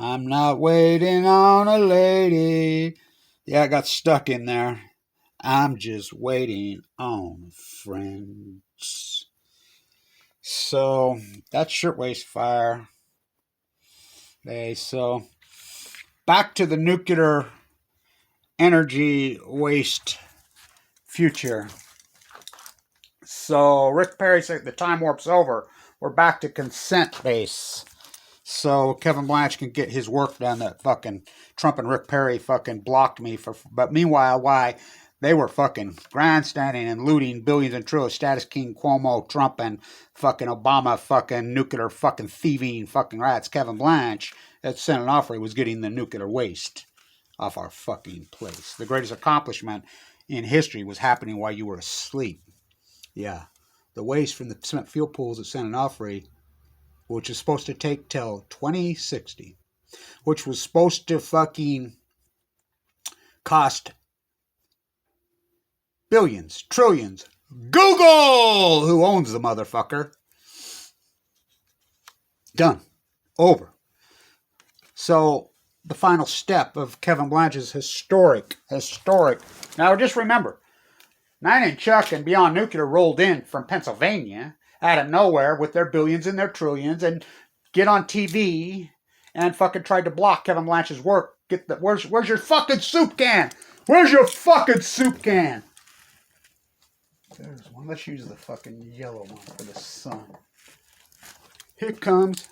I'm not waiting on a lady. Yeah, I got stuck in there. I'm just waiting on friends. So that's Shirtwaist Fire. Okay, so back to the nuclear energy waste future. So Rick Perry said the time warp's over. We're back to consent base. So Kevin Blanch can get his work done that fucking Trump and Rick Perry fucking blocked me for. But meanwhile, why? They were fucking grandstanding and looting billions and trillions. Status King, Cuomo, Trump, and fucking Obama, fucking nuclear fucking thieving fucking rats. Kevin Blanch at Senate Offrey was getting the nuclear waste off our fucking place. The greatest accomplishment in history was happening while you were asleep. Yeah. The waste from the cement fuel pools at San Onofre, which is supposed to take till 2060, which was supposed to fucking cost billions, trillions. Google, who owns the motherfucker. Done. Over. So the final step of Kevin Blanch's historic. Now just remember, Nine and Chuck and Beyond Nuclear rolled in from Pennsylvania out of nowhere with their billions and their trillions and get on TV and fucking tried to block Kevin Blanch's work. Where's your fucking soup can? Where's your fucking soup can? There's one. Let's use the fucking yellow one for the sun. Here it comes.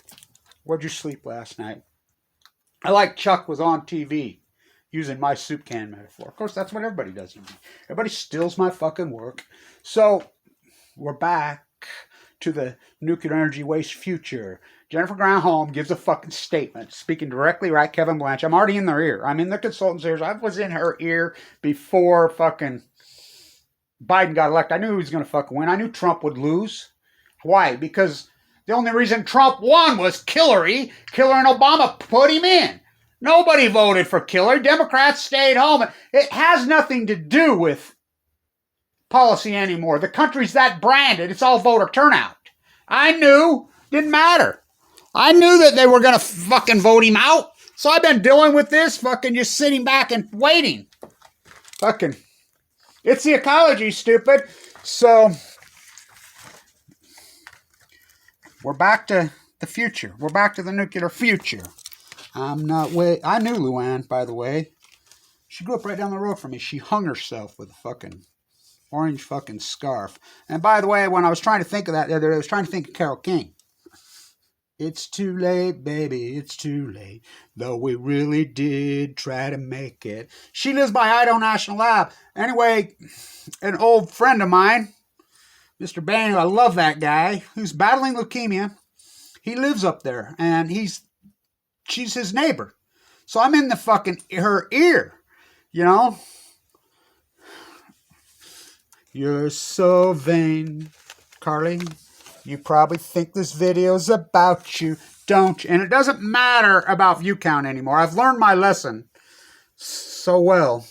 Where'd you sleep last night? I like Chuck was on TV using my soup can metaphor. Of course, that's what everybody does to me. Everybody steals my fucking work. So, we're back to the nuclear energy waste future. Jennifer Granholm gives a fucking statement, speaking directly right Kevin Blanch. I'm already in their ear. I'm in the consultant's ears. I was in her ear before fucking Biden got elected. I knew he was going to fucking win. I knew Trump would lose. Why? Because the only reason Trump won was Hillary. Hillary and Obama put him in. Nobody voted for Hillary. Democrats stayed home. It has nothing to do with policy anymore. The country's that branded. It's all voter turnout. I knew. Didn't matter. I knew that they were going to fucking vote him out. So I've been dealing with this, fucking just sitting back and waiting. Fucking, it's the ecology, stupid. So, we're back to the future. We're back to the nuclear future. I knew Luann, by the way. She grew up right down the road from me. She hung herself with a fucking orange fucking scarf. And by the way, when I was trying to think of that the other day, I was trying to think of Carole King. It's too late, baby, it's too late. Though we really did try to make it. She lives by Idaho National Lab. Anyway, an old friend of mine, Mr. Bain, I love that guy, who's battling leukemia. He lives up there, and she's his neighbor. So I'm in the fucking her ear, you know? You're so vain, Carly. You probably think this video's about you, don't you? And it doesn't matter about view count anymore. I've learned my lesson so well.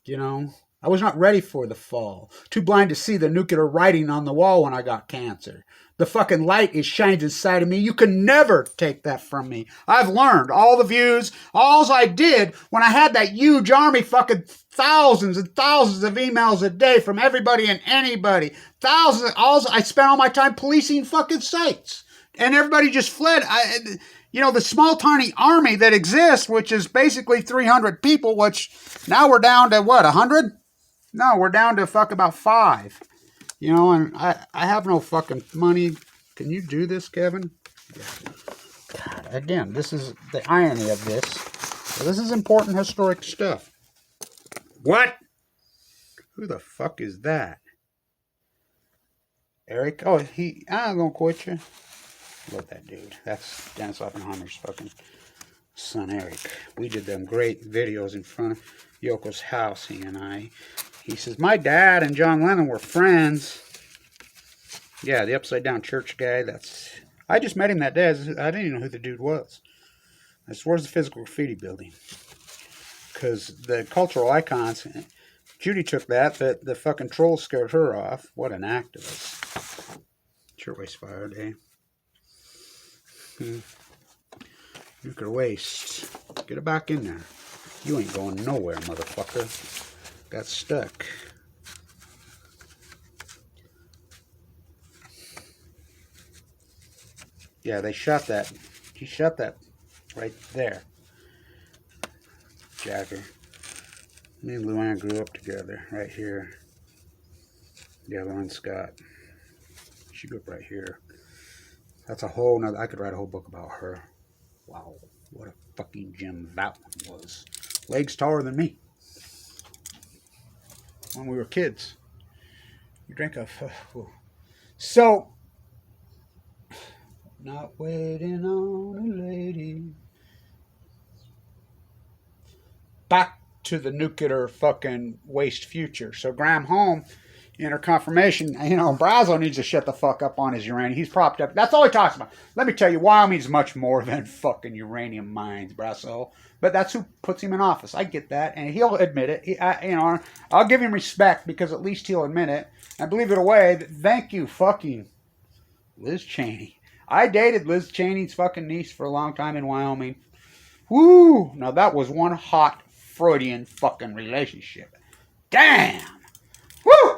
You know, I was not ready for the fall. Too blind to see the nuclear writing on the wall when I got cancer. The fucking light is shined inside of me. You can never take that from me. I've learned all the views. All I did when I had that huge army, fucking thousands and thousands of emails a day from everybody and anybody. I spent all my time policing fucking sites. And everybody just fled. The small tiny army that exists, which is basically 300 people, which now we're down to what, 100? No, we're down to about 5. You know, and I have no fucking money. Can you do this, Kevin? Yeah. God, again, this is the irony of this. So this is important historic stuff. What? Who the fuck is that? Eric? Oh, I'm gonna quit you. Love that dude. That's Dennis Oppenheimer's fucking son, Eric. We did them great videos in front of Yoko's house, he and I. He says, my dad and John Lennon were friends. Yeah, the upside down church guy. I just met him that day. I didn't even know who the dude was. I said, where's the physical graffiti building? Because the cultural icons, Judy took that, but the fucking trolls scared her off. What an activist. Shirtwaist Fire Day. Nuclear waste. Get it back in there. You ain't going nowhere, motherfucker. Got stuck. Yeah, they shot that. He shot that right there. Jacker. Me and Luann grew up together, right here. The other one's Scott. She grew up right here. That's a whole nother. I could write a whole book about her. Wow, what a fucking gem that one was. Legs taller than me. When we were kids. You drink a. So. Not waiting on a lady. Back to the nuclear fucking waste future. So Graham Home, in her confirmation, you know, Brazo needs to shut the fuck up on his uranium. He's propped up. That's all he talks about. Let me tell you, Wyoming's much more than fucking uranium mines, Brazo. But that's who puts him in office. I get that, and he'll admit it. You know, I'll give him respect because at least he'll admit it. And believe it away, thank you, fucking Liz Cheney. I dated Liz Cheney's fucking niece for a long time in Wyoming. Woo! Now that was one hot Freudian fucking relationship. Damn! Woo!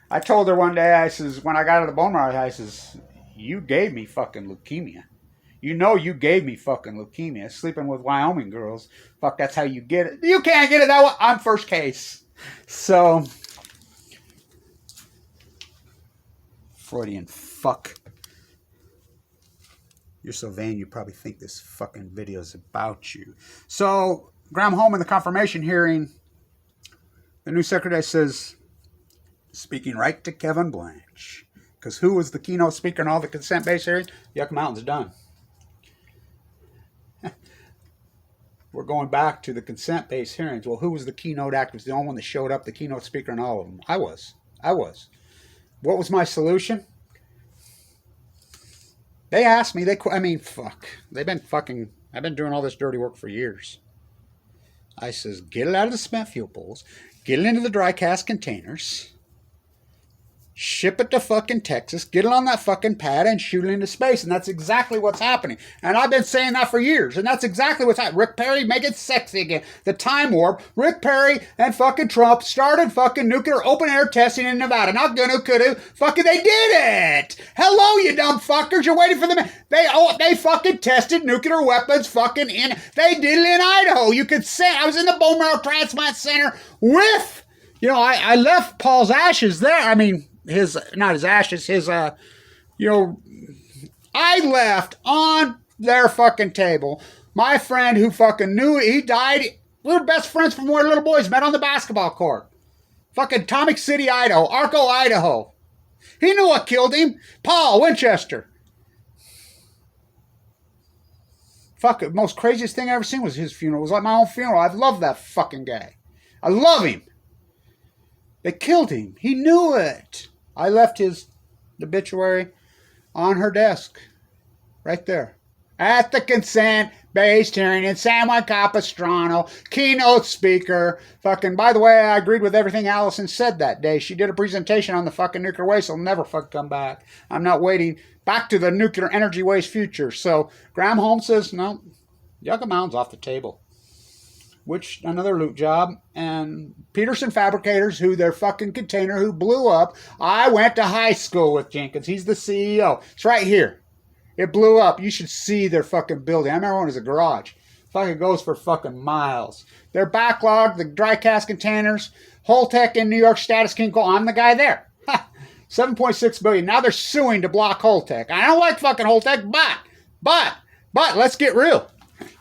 I told her one day, I says, when I got out of the bone marrow, I says, you gave me fucking leukemia. You know you gave me fucking leukemia. Sleeping with Wyoming girls. Fuck, that's how you get it. You can't get it that way. I'm first case. So, Freudian fuck. You're so vain, you probably think this fucking video is about you. So, Graham Home in the confirmation hearing, the new secretary says, speaking right to Kevin Blanch. Because who was the keynote speaker in all the consent-based hearings? Yucca Mountain's done. We're going back to the consent-based hearings. Well, who was the keynote actor? The only one that showed up, the keynote speaker in all of them. I was. What was my solution? They asked me, fuck. I've been doing all this dirty work for years. I says, get it out of the spent fuel pools, get it into the dry cask containers, ship it to fucking Texas, get it on that fucking pad and shoot it into space. And that's exactly what's happening. And I've been saying that for years. And that's exactly what's happening. Rick Perry, make it sexy again. The time warp. Rick Perry and fucking Trump started fucking nuclear open air testing in Nevada. Not gonna, coulda. Fucking they did it. Hello, you dumb fuckers. You're waiting for them. They fucking tested nuclear weapons fucking in. They did it in Idaho. You could say, I was in the bone marrow transplant center with, you know, I left Paul's ashes there. I mean, not his ashes, I left on their fucking table. My friend who fucking knew he died, we were best friends from when we were little boys, met on the basketball court. Fucking Atomic City, Idaho, Arco, Idaho. He knew what killed him. Paul Winchester. Fuck, the most craziest thing I ever seen was his funeral. It was like my own funeral. I love that fucking guy. I love him. They killed him. He knew it. I left his obituary on her desk. Right there. At the consent-based hearing in San Juan Capistrano, keynote speaker. Fucking, by the way, I agreed with everything Allison said that day. She did a presentation on the fucking nuclear waste. It'll never fucking come back. I'm not waiting. Back to the nuclear energy waste future. So, Graham Holmes says, no, Yucca Mountain's off the table. Which, another loot job, and Peterson Fabricators, who their fucking container, who blew up. I went to high school with Jenkins. He's the CEO. It's right here. It blew up. You should see their fucking building. I remember when it was a garage. Fucking goes for fucking miles. Their backlog, the dry cask containers, Holtec in New York, Status King, I'm the guy there. Ha! $7.6 billion. Now they're suing to block Holtec. I don't like fucking Holtec, but, let's get real.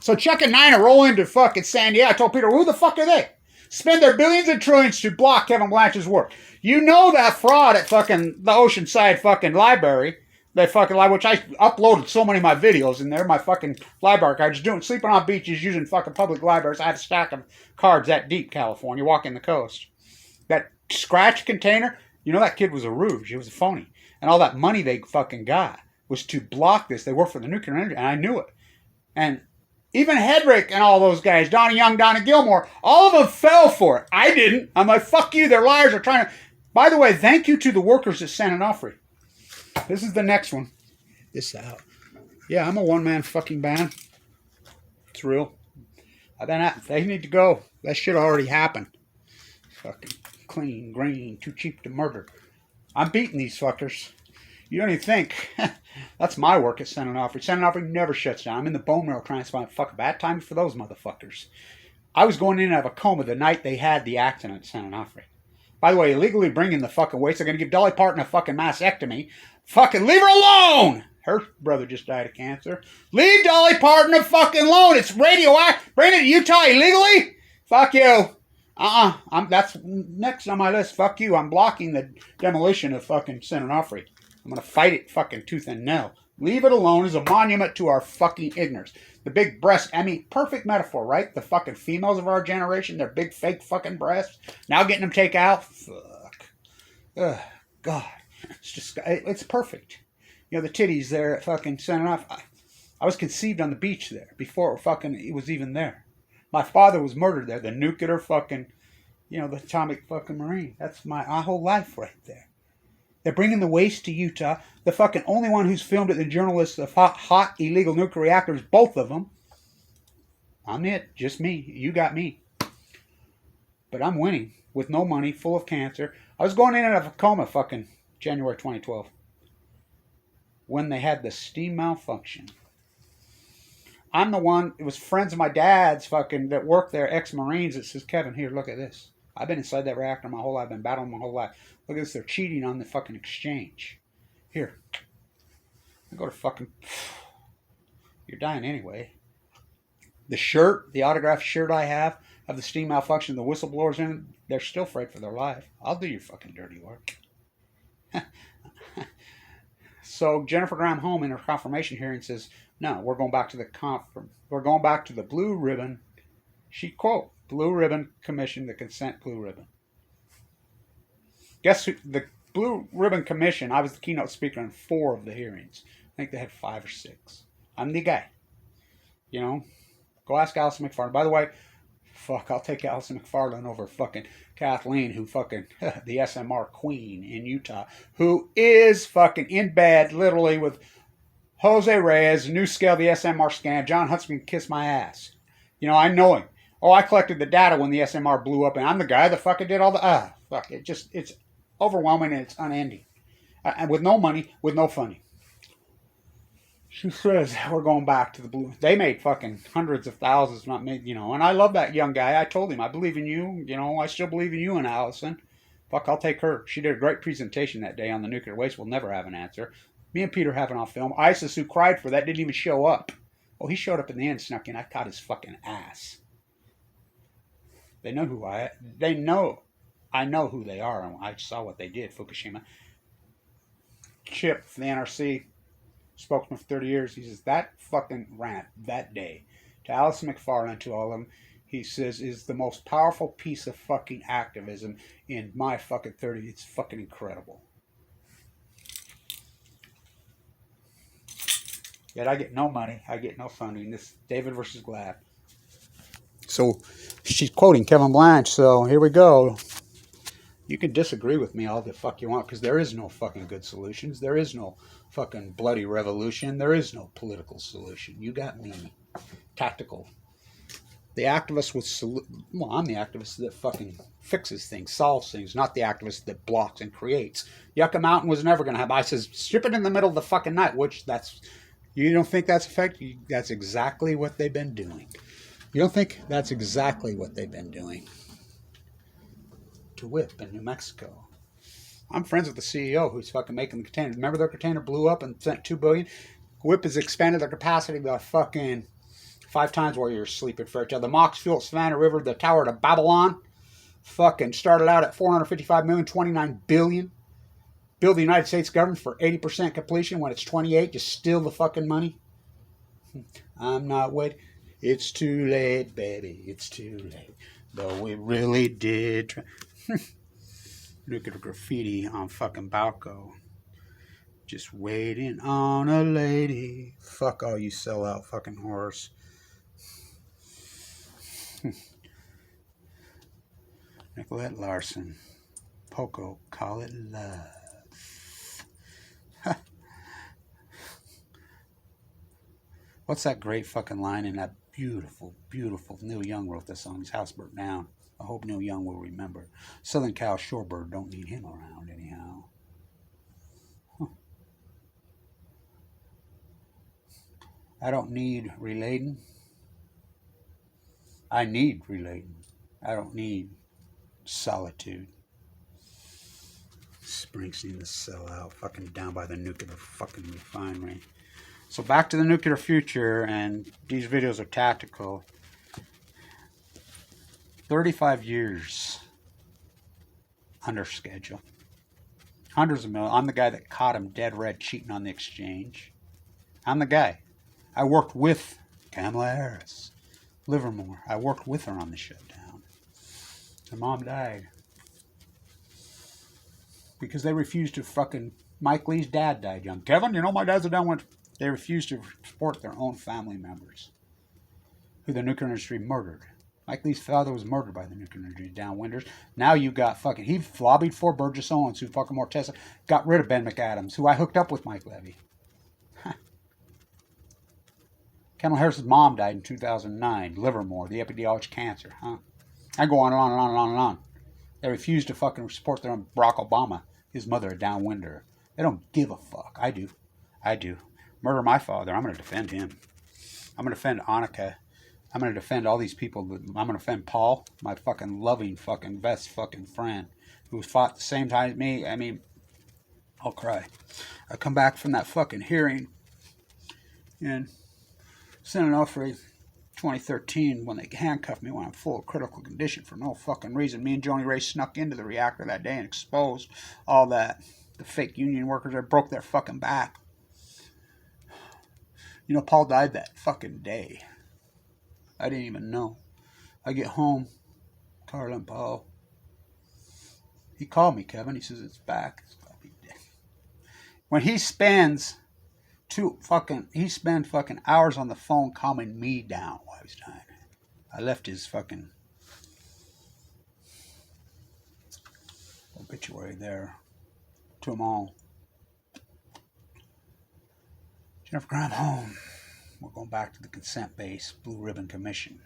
So Chuck and Nina roll into fucking San Diego. I told Peter, who the fuck are they? Spend their billions and trillions to block Kevin Blanch's work. You know that fraud at fucking the Oceanside fucking library. That fucking library, which I uploaded so many of my videos in there. My fucking library cards. Sleeping on beaches using fucking public libraries. I have a stack of cards that deep, California, walking the coast. That scratch container, you know that kid was a ruse. He was a phony. And all that money they fucking got was to block this. They worked for the nuclear energy, and I knew it. And even Hedrick and all those guys, Donnie Young, Donnie Gilmore, all of them fell for it. I didn't. I'm like, fuck you, they're liars. They're trying to... By the way, thank you to the workers at San Onofre. This is the next one. This out. Yeah, I'm a one-man fucking band. it's real. They need to go. That shit already happened. Fucking clean, green, too cheap to murder. I'm beating these fuckers. You don't even think. That's my work at St. Onofre. St. Onofre never shuts down. I'm in the bone marrow transplant. Fuck, bad time for those motherfuckers. I was going in and out of a coma the night they had the accident at St. Onofre. By the way, illegally bringing the fucking waste. They're going to give Dolly Parton a fucking mastectomy. Fucking leave her alone! Her brother just died of cancer. Leave Dolly Parton fucking alone. It's radioactive. Bring it to Utah illegally? Fuck you. That's next on my list. Fuck you. I'm blocking the demolition of fucking St. Onofre. I'm going to fight it fucking tooth and nail. Leave it alone as a monument to our fucking ignorance. The big breasts. I mean, perfect metaphor, right? The fucking females of our generation, their big fake fucking breasts. Now getting them taken out. Fuck. Ugh, God. It's perfect. You know, the titties there at fucking St. Onofre. I was conceived on the beach there before it was even there. My father was murdered there. The nuclear fucking, the atomic fucking marine. That's my whole life right there. They're bringing the waste to Utah. The fucking only one who's filmed it, the journalists of hot illegal nuclear reactors, both of them. I'm it. Just me. You got me. But I'm winning with no money, full of cancer. I was going in and out of a coma fucking January 2012. When they had the steam malfunction. I'm the one, it was friends of my dad's fucking that worked there, ex-Marines, that says, Kevin, here, look at this. I've been inside that reactor my whole life. I've been battling my whole life. Look at this, they're cheating on the fucking exchange. Here. I go to fucking... You're dying anyway. The shirt, the autographed shirt I have of the steam malfunction, the whistleblowers in it, they're still afraid for their life. I'll do your fucking dirty work. So Jennifer Graham Home in her confirmation hearing says, no, we're going back to we're going back to the blue ribbon. She quote, blue ribbon commission, the consent blue ribbon. Guess who? The blue ribbon commission, I was the keynote speaker on 4 of the hearings. I think they had 5 or 6. I'm the guy. Go ask Allison McFarland. By the way, fuck, I'll take Allison McFarland over fucking Kathleen, who fucking, the SMR queen in Utah, who is fucking in bed, literally, with Jose Reyes, New Scale, the SMR scam. John Huntsman can kiss my ass. I know him. Oh, I collected the data when the SMR blew up, and I'm the guy that fucking did all the, fuck, it's overwhelming and it's unending. And with no money, with no funding. She says, we're going back to the blue. They made fucking hundreds of thousands, not made, and I love that young guy. I told him, I believe in you. I still believe in you and Allison. Fuck, I'll take her. She did a great presentation that day on the nuclear waste. We'll never have an answer. Me and Peter have it on film. ISIS, who cried for that, didn't even show up. Oh, he showed up in the end, snuck in. I caught his fucking ass. They know who I know who they are. I saw what they did, Fukushima. Chip from the NRC, spokesman for 30 years, he says that fucking rant that day to Allison McFarland, to all of them, he says, is the most powerful piece of fucking activism in my fucking 30. It's fucking incredible. Yet I get no money. I get no funding. This David versus Glad. So she's quoting Kevin Blanch. So here we go. You can disagree with me all the fuck you want, because there is no fucking good solutions. There is no fucking bloody revolution. There is no political solution. You got me. Tactical. The activist I'm the activist that fucking fixes things, solves things, not the activist that blocks and creates. Yucca Mountain was never going to happen. I says, strip it in the middle of the fucking night, you don't think that's effective? That's exactly what they've been doing. You don't think that's exactly what they've been doing? To WIP in New Mexico. I'm friends with the CEO who's fucking making the container. Remember their container blew up and sent $2 billion? WIP has expanded their capacity by fucking 5 times while you're sleeping for each other. The Mox Fuel at Savannah River, the tower to Babylon, fucking started out at $455 million, $29 billion. Build the United States government for 80% completion when it's 28. Just steal the fucking money. I'm not waiting. It's too late, baby. It's too late. Though we really did try. Look at the graffiti on fucking Balco. Just waiting on a lady. Fuck all you sellout fucking whores. Nicolette Larson. Poco, call it love. What's that great fucking line in that Beautiful, beautiful. Neil Young wrote this song. His house burnt down. I hope Neil Young will remember. Southern Cal Shorebird don't need him around anyhow. Huh. I don't need relating. I need relating. I don't need solitude. Springsteen to sell out. Fucking down by the nuclear fucking refinery. So back to the nuclear future, and these videos are tactical. 35 years under schedule. Hundreds of millions. I'm the guy that caught him dead red cheating on the exchange. I'm the guy. I worked with Kamala Harris, Livermore. I worked with her on the shutdown. Her mom died because they refused to fucking... Mike Lee's dad died young. Kevin, you know my dad's a downwind. They refused to support their own family members who the nuclear industry murdered. Mike Lee's father was murdered by the nuclear industry downwinders. Now you got fucking... He lobbied for Burgess Owens, who fucking Morteza got rid of Ben McAdams, who I hooked up with Mike Levy. Kamala Harris's mom died in 2009. Livermore, the epidemiologist cancer. I go on and on and on and on and on. They refuse to fucking support their own Barack Obama, his mother, a downwinder. They don't give a fuck. I do. I do. Murder my father. I'm going to defend him. I'm going to defend Annika. I'm going to defend all these people. I'm going to defend Paul, my fucking loving fucking best fucking friend, who fought at the same time as me. I mean, I'll cry. I come back from that fucking hearing in San Onofre 2013 when they handcuffed me when I'm full of critical condition for no fucking reason. Me and Joni Ray snuck into the reactor that day and exposed all that. The fake union workers that broke their fucking back. You know, Paul died that fucking day. I didn't even know. I get home, Carla and Paul. He called me, Kevin. He says it's back. It's gotta be dead. When he spends fucking hours on the phone calming me down while he was dying. I left his fucking obituary there to them all. Jennifer Graham home. We're going back to the consent-based Blue Ribbon Commission.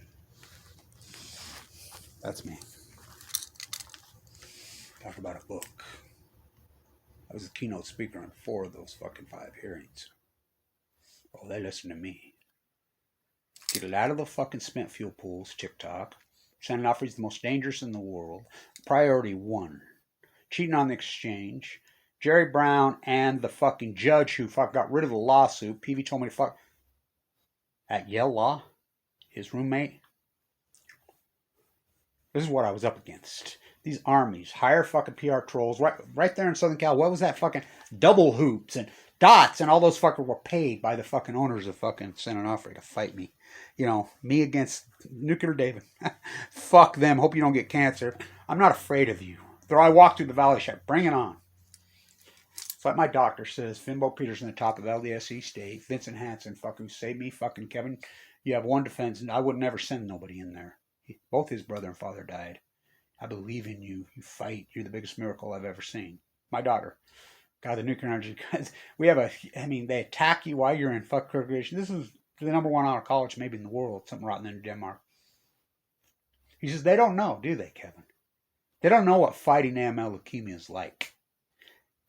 That's me. Talk about a book. I was the keynote speaker on 4 of those fucking 5 hearings. Oh, they listen to me. Get it out of the fucking spent fuel pools, TikTok. San Onofre's the most dangerous in the world. Priority 1. Cheating on the exchange. Jerry Brown and the fucking judge who got rid of the lawsuit. PV told me to fuck... At Yale Law, his roommate. This is what I was up against. These armies, hire fucking PR trolls right there in Southern Cal. What was that fucking double hoops and dots and all those fuckers were paid by the fucking owners of fucking San Onofre to fight me. You know, me against Nuclear David. Fuck them. Hope you don't get cancer. I'm not afraid of you. Though I walk through the valley shack, bring it on. It's like my doctor says, Finbo Peterson, the top of LDSE State, Vincent Hansen, fucking saved me, fucking Kevin, you have one defense, and I would never send nobody in there. Both his brother and father died. I believe in you. You fight. You're the biggest miracle I've ever seen. My daughter. God, the nuclear energy guys. They attack you while you're in fuck recreation. This is the number 1 out of college maybe in the world, something rotten in Denmark. He says, they don't know, do they, Kevin? They don't know what fighting AML leukemia is like.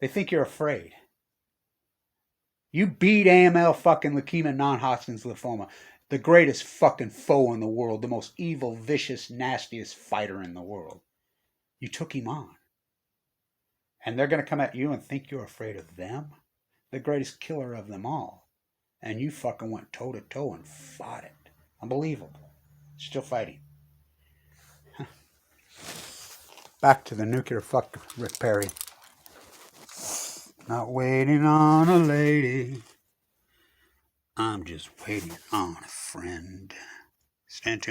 They think you're afraid. You beat AML fucking leukemia, non-Hodgkin's lymphoma. The greatest fucking foe in the world. The most evil, vicious, nastiest fighter in the world. You took him on. And they're going to come at you and think you're afraid of them? The greatest killer of them all. And you fucking went toe-to-toe and fought it. Unbelievable. Still fighting. Back to the nuclear fuck Rick Perry. Not waiting on a lady. I'm just waiting on a friend. Stand tuned.